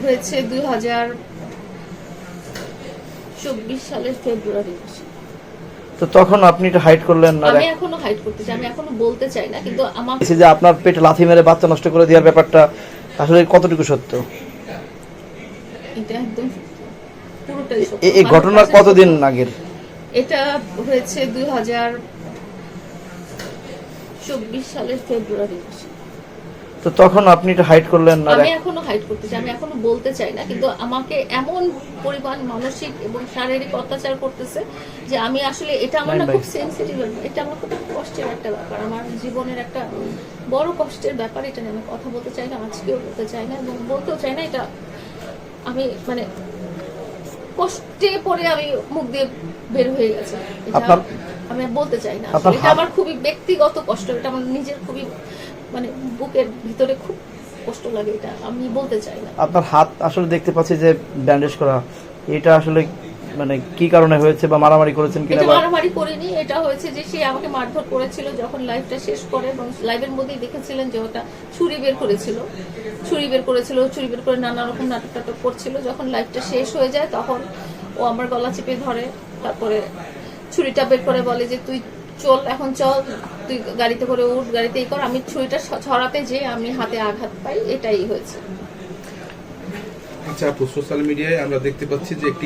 হয়েছে 2024 সালের ফেব্রুয়ারি মাসে। তো তখন আপনি এটা হাইড করলেন না? আমি এখনো হাইড করতে চাই, আমি এখনো বলতে চাই না, কিন্তু আমার যে আপনার পেটে লাথি মেরে বাচ্চা নষ্ট করে দেওয়ার ব্যাপারটা আসলে কতটুকু সত্য? এটা একদম সত্য, পুরোটাই সত্য। এই ঘটনা কতদিন আগের? এটা হয়েছে 2024 সালের ফেব্রুয়ারি মাসে। তো তখন আপনি এটা হাইড করলেন না? আমি এখনো হাইড করতে চাই, আমি এখনো বলতে চাই না, কিন্তু আমাকে এমন পরিমাণ মানসিক এবং শারীরিক অত্যাচার করতেছে যে আমি আসলে এটা আমার না খুব সেনসিটিভ, এটা আমার খুব কষ্টের একটা ব্যাপার, আমার জীবনের একটা বড় কষ্টের ব্যাপার। এটা নিয়ে আমি কথা বলতে চাই না, আজকেও বলতে চাই না এবং বলতেও চাই না। এটা আমি মানে কষ্টে পড়ে আমি মুখ দিয়ে বের হয়ে গেছে, আমি বলতে চাই না। এটা আমার খুবই ব্যক্তিগত কষ্ট, এটা আমার নিজের খুবই মানে বুকের ভিতরে খুব কষ্ট লাগে, এটা আমি বলতে চাই না। আপনার হাত আসলে দেখতে পাচ্ছি যে ব্যান্ডেজ করা, এটা আসলে মানে কি কারণে হয়েছে বা মারামারি করেছেন কিনা? এটা মারামারি করিনি, এটা হয়েছে যে সে আমাকে মারধর করেছিল যখন লাইভটা শেষ করে, এবং লাইভের মধ্যেই দেখেছিলেন যে ওটা ছুরি বের করে নানা রকম নাটক টাটক করছিল। যখন লাইভটা শেষ হয়ে যায় তখন ও আমার গলা চেপে ধরে, তারপরে ছুরিটা বের করে বলে যে তুই চল, এখন চল, তুই গাড়িতে করে উঠ, গাড়িতেই কর। আমি ছুরিটা ছড়াতে যেয়ে আমি হাতে আঘাত পাই, এটাই হয়েছে। আচ্ছা আপু, সোশ্যাল মিডিয়ায় আমরা দেখতে পাচ্ছি যে একটি